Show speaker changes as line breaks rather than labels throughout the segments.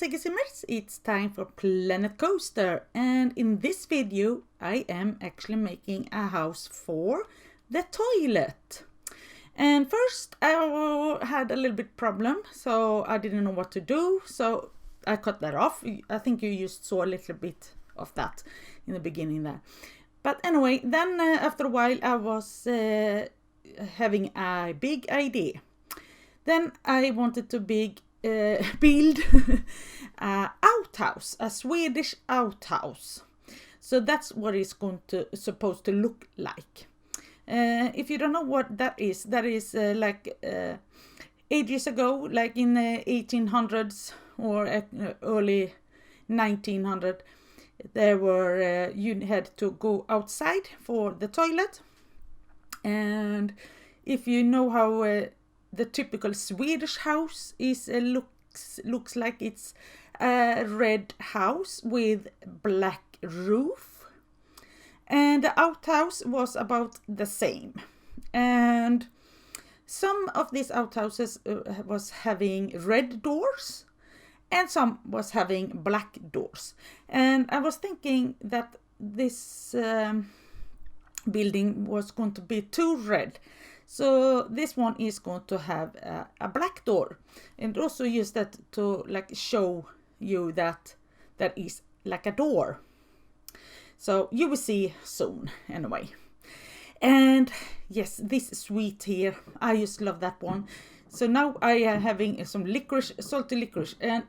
SegerSimmers, it's time for Planet Coaster, and in this video I am actually making a house for the toilet. And first I had a little bit problem, so I didn't know what to do, so I cut that off. I think you just saw a little bit of that in the beginning there. But anyway, then after a while I was having a big idea. Then I wanted to build a outhouse, a Swedish outhouse. So that's what it's supposed to look like. If you don't know what that is like ages ago, like in the 1800s or early 1900s, there were you had to go outside for the toilet. And if you know how the typical Swedish house is looks like, it's a red house with black roof, and the outhouse was about the same. And some of these outhouses was having red doors and some was having black doors, and I was thinking that this building was going to be too red. So this one is going to have a black door, and also use that to like show you that that is like a door. So you will see soon anyway. And yes, this sweet here, I just love that one. So now I am having some licorice, salty licorice, and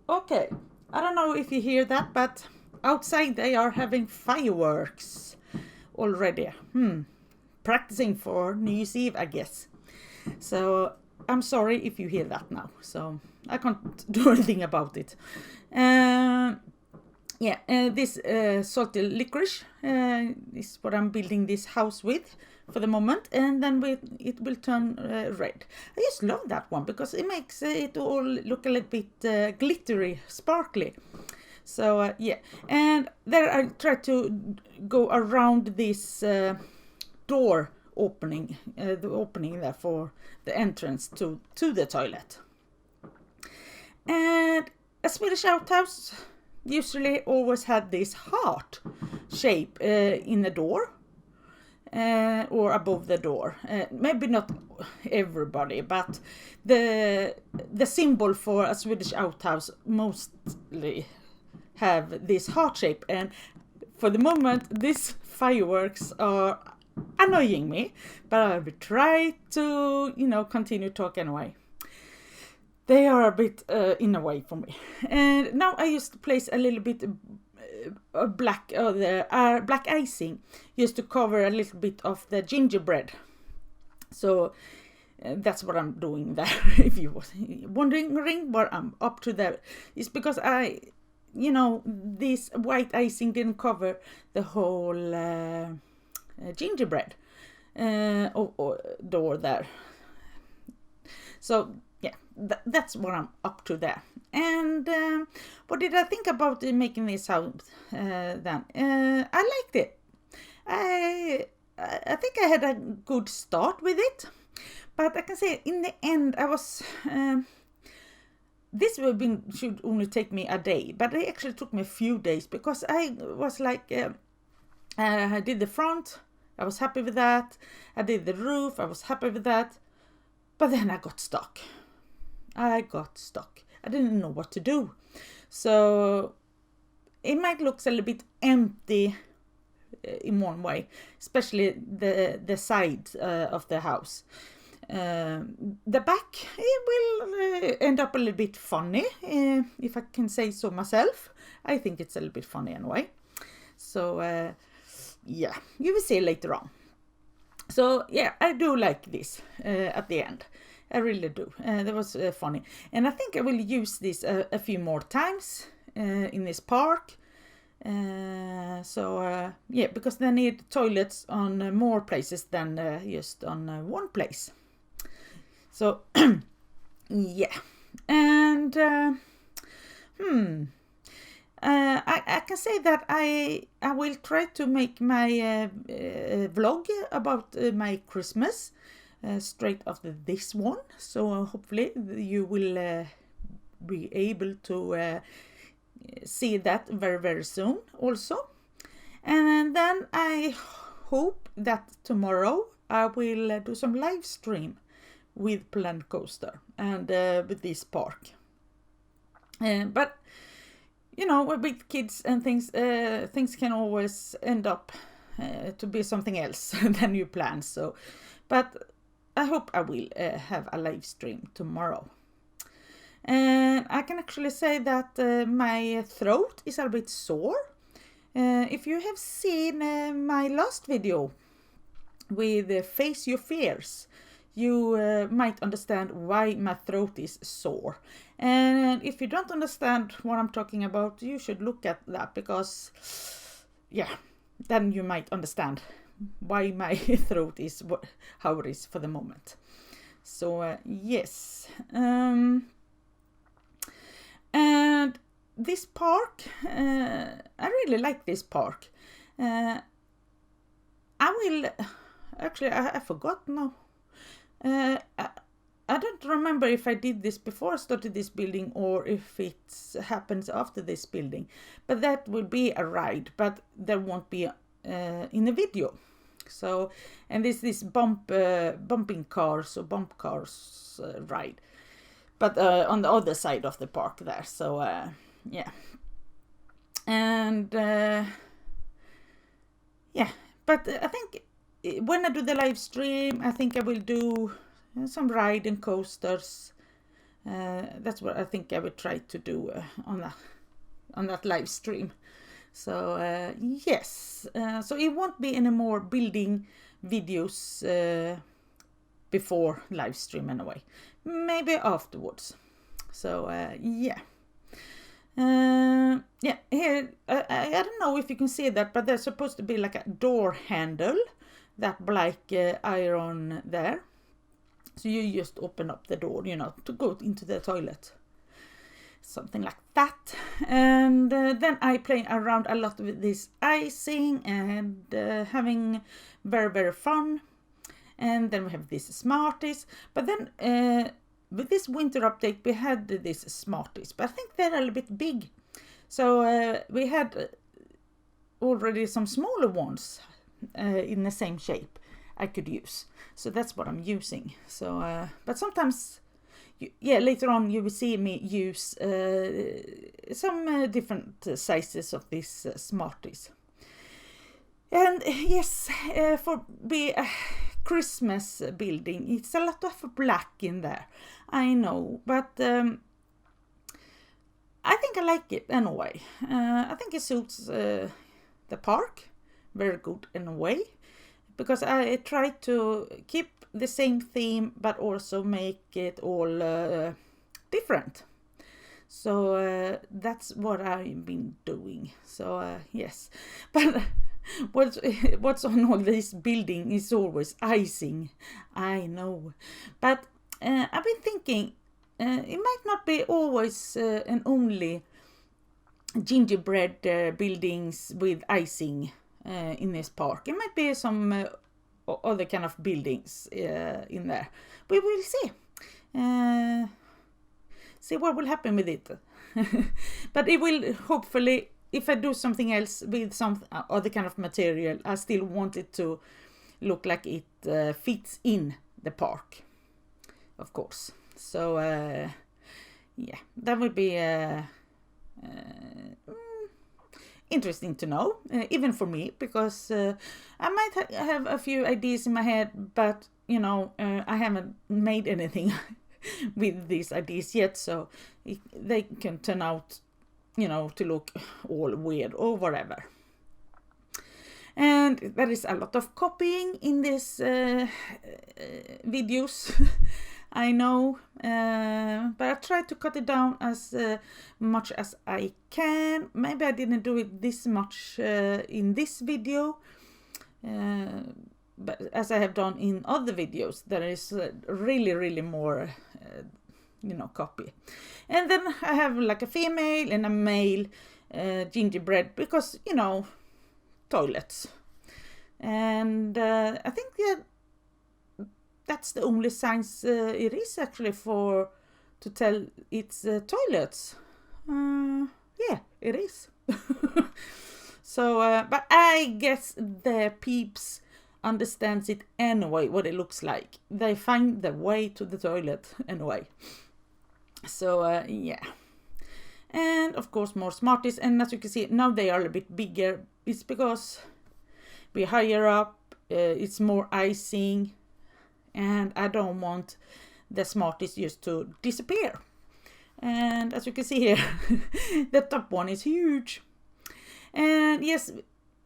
okay, I don't know if you hear that, but outside they are having fireworks already. Practicing for New Year's Eve, I guess. So I'm sorry if you hear that now. So I can't do anything about it. This salty licorice is what I'm building this house with for the moment, and then it will turn red. I just love that one because it makes it all look a little bit glittery, sparkly. So yeah, and there I try to go around this door opening, the opening there for the entrance to the toilet. And a Swedish outhouse usually always had this heart shape in the door or above the door. Maybe not everybody, but the symbol for a Swedish outhouse mostly have this heart shape. And for the moment these fireworks are annoying me, but I will try to, continue talking anyway. They are a bit in a way for me. And now I used to place a little bit black icing just to cover a little bit of the gingerbread. So that's what I'm doing there. If you was wondering what I'm up to there, it's because this white icing didn't cover the whole gingerbread or door there. So yeah, that's what I'm up to there. And what did I think about making this house then? I liked it. I think I had a good start with it, but I can say in the end I was this should only take me a day, but it actually took me a few days because I was like I did the front, I was happy with that. I did the roof, I was happy with that. But then I got stuck. I didn't know what to do. So it might look a little bit empty in one way, especially the side of the house. The back, it will end up a little bit funny, if I can say so myself. I think it's a little bit funny anyway. So yeah, you will see later on. So yeah, I do like this at the end. I really do. That was funny. And I think I will use this a few more times in this park. Yeah, because they need toilets on more places than just on one place. So yeah. And I can say that I will try to make my vlog about my Christmas straight after this one. So hopefully you will be able to see that very, very soon also. And then I hope that tomorrow I will do some live stream with Planet Coaster and with this park. But you know, with kids and things, things can always end up to be something else than you plan. So, but I hope I will have a live stream tomorrow. And I can actually say that my throat is a bit sore. If you have seen my last video with Face Your Fears, you might understand why my throat is sore. And if you don't understand what I'm talking about, you should look at that, because yeah, then you might understand why my throat is how it is for the moment. So yes, and this park, I really like this park. I will actually, I forgot now. I don't remember if I did this before I started this building or if it happens after this building. But that will be a ride, but there won't be in a video. So, and this bumping cars or bump cars ride, but on the other side of the park there. So yeah, and yeah, but I think when I do the live stream, I think I will do some ride and coasters. That's what I think I will try to do on that live stream. So yes, so it won't be any more building videos before live stream anyway. Maybe afterwards. So yeah. Yeah, here I don't know if you can see that, but there's supposed to be like a door handle, that black iron there. So you just open up the door, you know, to go into the toilet. Something like that. And then I play around a lot with this icing and having very, very fun. And then we have these Smarties. But then with this winter update, we had these Smarties, but I think they're a little bit big. So we had already some smaller ones in the same shape I could use. So that's what I'm using. So, but sometimes, yeah, later on you will see me use some different sizes of these Smarties. And yes, for be a Christmas building, it's a lot of black in there. I know, but I think I like it anyway. I think it suits the park very good in a way, because I try to keep the same theme but also make it all different. So that's what I've been doing. So yes, but what's on all this building is always icing. I know, but I've been thinking it might not be always and only gingerbread buildings with icing in this park. It might be some other kind of buildings in there. We will see. See what will happen with it. But it will hopefully, if I do something else with some other kind of material, I still want it to look like it fits in the park, of course. So yeah, that would be interesting to know, even for me, because I might have a few ideas in my head, but you know, I haven't made anything with these ideas yet, so they can turn out, you know, to look all weird or whatever. And there is a lot of copying in these videos. I know, but I try to cut it down as much as I can. Maybe I didn't do it this much in this video, but as I have done in other videos, there is really more, you know, copy. And then I have like a female and a male gingerbread, because, you know, toilets. And I think that's the only signs it is actually for to tell it's toilets. Yeah, it is. So, but I guess the peeps understands it anyway, what it looks like. They find the way to the toilet anyway. So, yeah. And of course more Smarties, and as you can see now they are a bit bigger. It's because we're higher up, it's more icing, and I don't want the Smarties just to disappear. And as you can see here, the top one is huge. And yes,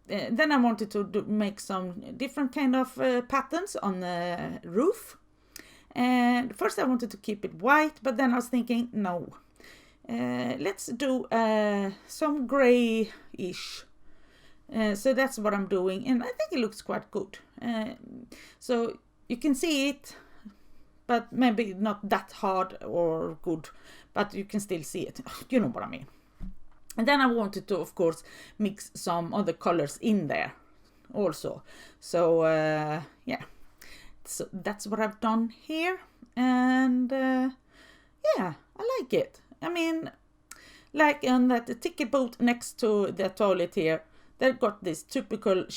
then I wanted to make some different kind of patterns on the roof. And first I wanted to keep it white, but then I was thinking, no, let's do some gray-ish. So that's what I'm doing, and I think it looks quite good. So you can see it, but maybe not that hard or good, but you can still see it. You know what I mean. And then I wanted to, of course, mix some other colors in there also. So, yeah. So that's what I've done here. And, yeah, I like it. I mean, like on that ticket booth next to the toilet here, they've got this typical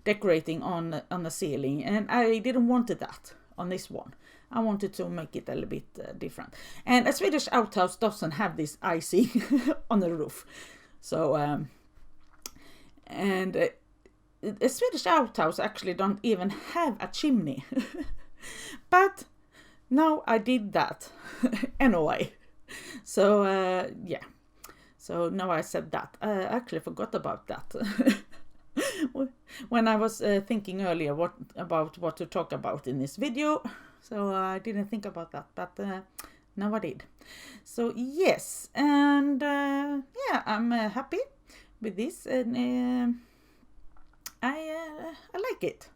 decorating on the ceiling. And I didn't want that on this one. I wanted to make it a little bit different. And a Swedish outhouse doesn't have this icing on the roof. So, and a Swedish outhouse actually don't even have a chimney. But now I did that anyway. So, yeah. So now I said that. I actually forgot about that. When I was thinking earlier about what to talk about in this video. So I didn't think about that, but now I did. So yes, and yeah, I'm happy with this, and I like it.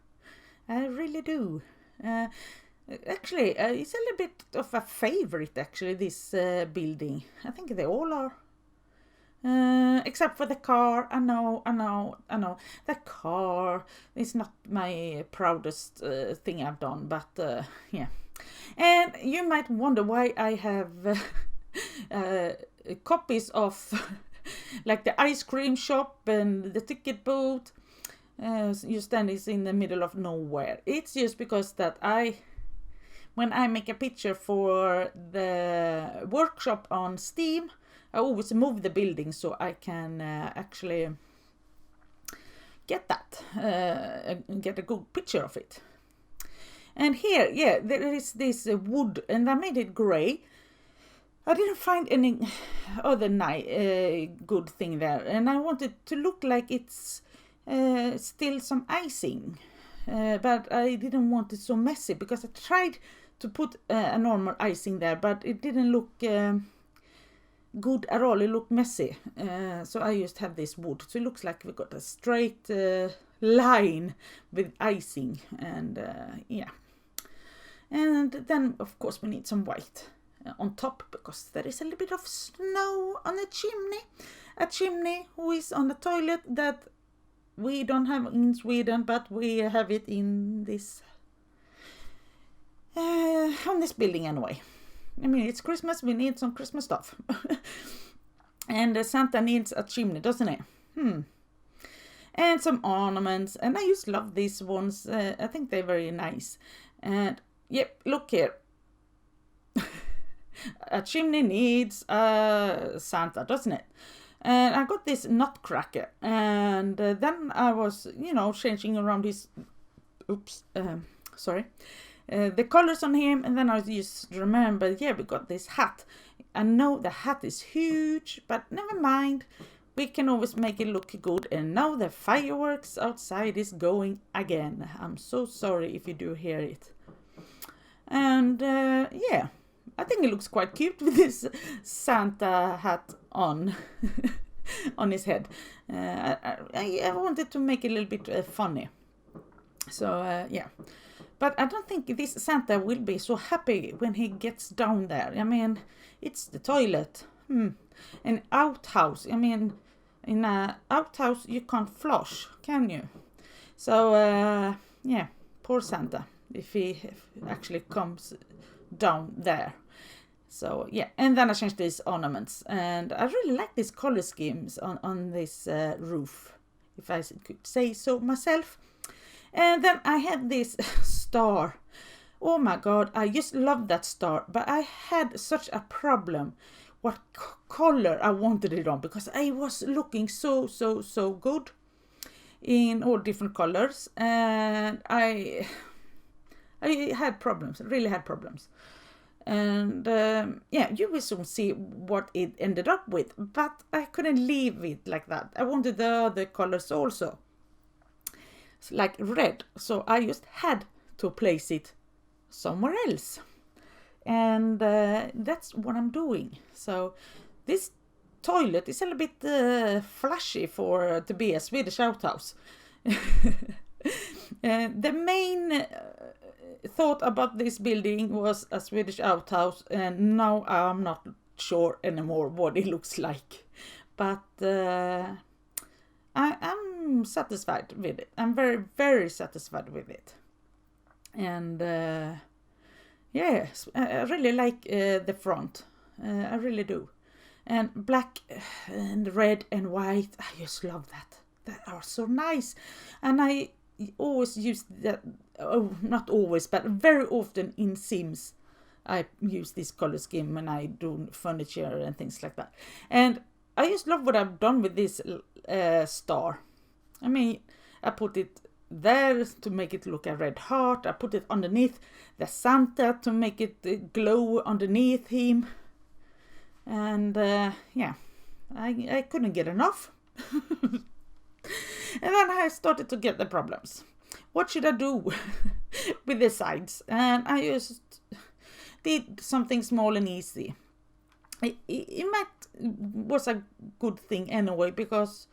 I really do. Actually, it's a little bit of a favorite. Actually, this building. I think they all are. Except for the car. I know. The car is not my proudest thing I've done, but yeah. And you might wonder why I have copies of like the ice cream shop and the ticket booth. You stand is in the middle of nowhere. It's just because that when I make a picture for the workshop on Steam, I always move the building so I can actually get get a good picture of it. And here, yeah, there is this wood, and I made it gray. I didn't find any other good thing there, and I wanted to look like it's still some icing, but I didn't want it so messy because I tried to put a normal icing there, but it didn't look good at all. It looked messy, so I just have this wood, so it looks like we got a straight line with icing, and yeah. And then of course we need some white on top because there is a little bit of snow on the chimney. A chimney who is on the toilet that we don't have in Sweden, but we have it in this on this building anyway. I mean, it's Christmas, we need some Christmas stuff. And Santa needs a chimney, doesn't it? And some ornaments, and I just love these ones. I think they're very nice. And yep, look here. A chimney needs a Santa, doesn't it? And I got this nutcracker, and then I was, changing around his, the colors on him, and then I just remembered, yeah, we got this hat. I know the hat is huge, but never mind. We can always make it look good. And now the fireworks outside is going again. I'm so sorry if you do hear it. And yeah, I think it looks quite cute with this Santa hat on on his head. I wanted to make it a little bit funny. So yeah. But I don't think this Santa will be so happy when he gets down there. I mean, it's the toilet. An outhouse. I mean, in an outhouse you can't flush, can you? So, yeah, poor Santa. If he actually comes down there. So yeah, and then I changed these ornaments, and I really like these color schemes on this roof, if I could say so myself. And then I had this star. Oh my god, I just love that star, but I had such a problem what color I wanted it on, because I was looking so good in all different colors, and I had problems, really had problems. And yeah, you will soon see what it ended up with, but I couldn't leave it like that. I wanted the other colors also, like red, so I just had to place it somewhere else, and that's what I'm doing. So this toilet is a little bit flashy for to be a Swedish outhouse. The main thought about this building was a Swedish outhouse, and now I'm not sure anymore what it looks like, but I'm satisfied with it. I'm very satisfied with it. And yes, I really like the front. I really do. And black and red and white, I just love that. That are so nice. And I always use that, not always, but very often in Sims I use this color scheme when I do furniture and things like that. And I just love what I've done with this star. I mean, I put it there to make it look a red heart. I put it underneath the Santa to make it glow underneath him. And yeah, I couldn't get enough. And then I started to get the problems. What should I do with the sides? And I just did something small and easy. It was a good thing anyway, because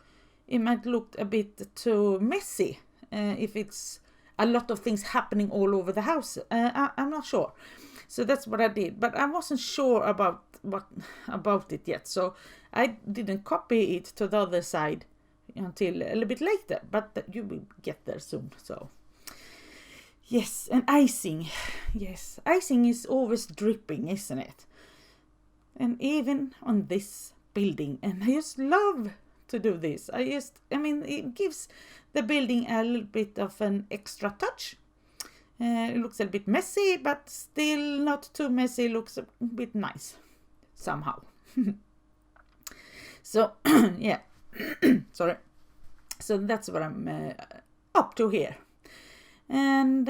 it might look a bit too messy if it's a lot of things happening all over the house. I'm not sure. So that's what I did, but I wasn't sure about it yet, so I didn't copy it to the other side until a little bit later, but you will get there soon. So yes, and icing. Yes, icing is always dripping, isn't it? And even on this building, and I just love to do this. I mean, it gives the building a little bit of an extra touch. It looks a bit messy, but still not too messy. It looks a bit nice somehow. So yeah, sorry. So that's what I'm up to here. And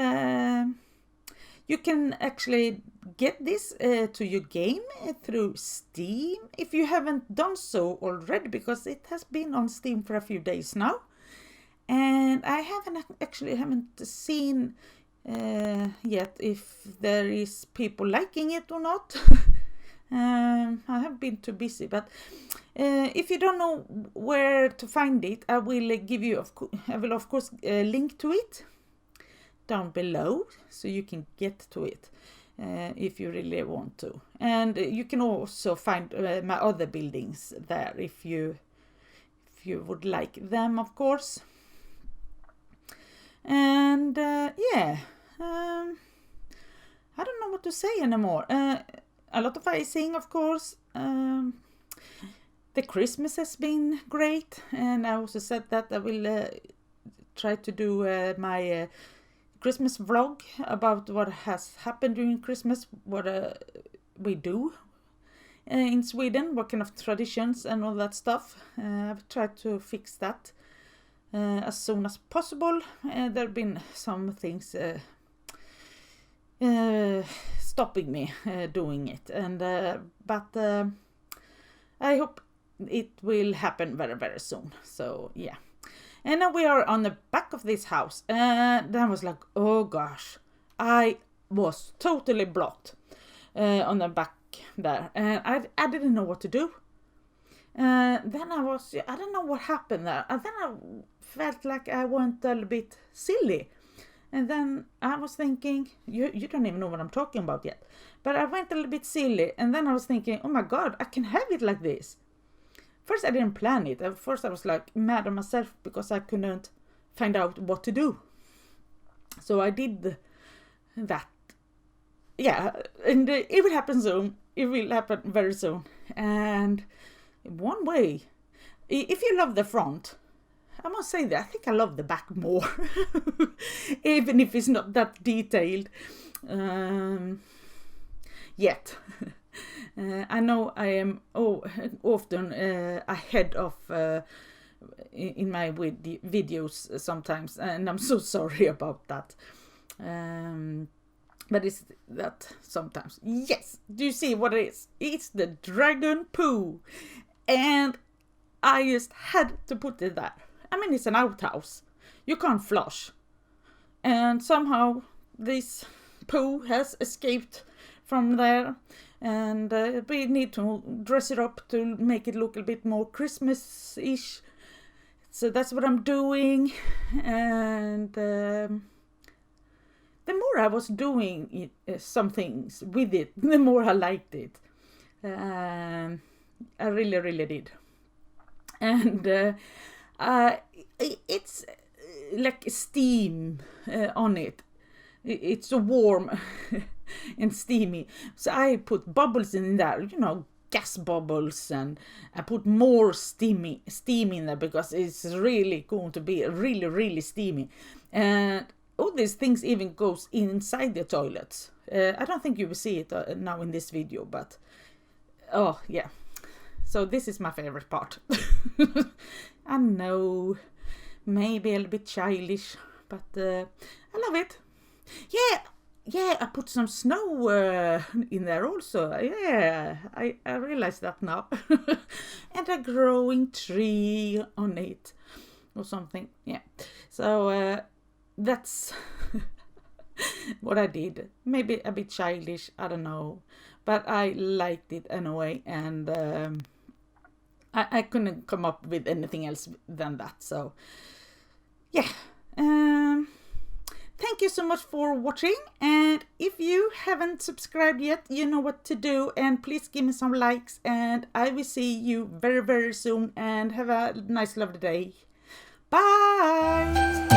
you can actually get this to your game through Steam if you haven't done so already, because it has been on Steam for a few days now. And I haven't seen yet if there is people liking it or not. I have been too busy, but if you don't know where to find it, I will give you, of course, link to it down below, so you can get to it if you really want to. And you can also find my other buildings there if you would like them, of course. And yeah, I don't know what to say anymore. A lot of icing, of course. The Christmas has been great, and I also said that I will try to do my Christmas vlog about what has happened during Christmas, what we do in Sweden, what kind of traditions and all that stuff. I've tried to fix that as soon as possible. There have been some things stopping me doing it, and but I hope it will happen very soon. So yeah. And now we are on the back of this house, and then I was like, oh gosh, I was totally blocked on the back there, and I didn't know what to do. Then I don't know what happened there, and then I felt like I went a little bit silly. And then I was thinking, you don't even know what I'm talking about yet, but I went a little bit silly, and then I was thinking, oh my god, I can have it like this. First, I didn't plan it. At first, I was like mad at myself because I couldn't find out what to do. So I did that yeah, and it will happen soon. It will happen very soon. And one way, if you love the front, I must say that I think I love the back more, even if it's not that detailed yet. I know I am often ahead of in my videos sometimes, and I'm so sorry about that. But it's that sometimes. Yes, do you see what it is? It's the dragon poo, and I just had to put it there. I mean, it's an outhouse. You can't flush, and somehow this poo has escaped from there, and we need to dress it up to make it look a bit more Christmas-ish. So that's what I'm doing, and the more I was doing some things with it, the more I liked it. I really, really did. And it's like steam on it. It's so warm and steamy. So I put bubbles in there, you know, gas bubbles, and I put more steam in there because it's really going to be really, really steamy. And all these things even goes inside the toilets. I don't think you will see it now in this video, but oh yeah. So this is my favorite part. I know, maybe a little bit childish, but I love it. Yeah, I put some snow in there also. Yeah, I realize that now. And a growing tree on it or something. Yeah, so that's what I did. Maybe a bit childish, I don't know. But I liked it anyway, and I couldn't come up with anything else than that. So, yeah. Thank you so much for watching, and if you haven't subscribed yet, you know what to do, and please give me some likes, and I will see you very, very soon, and have a nice, lovely day. Bye!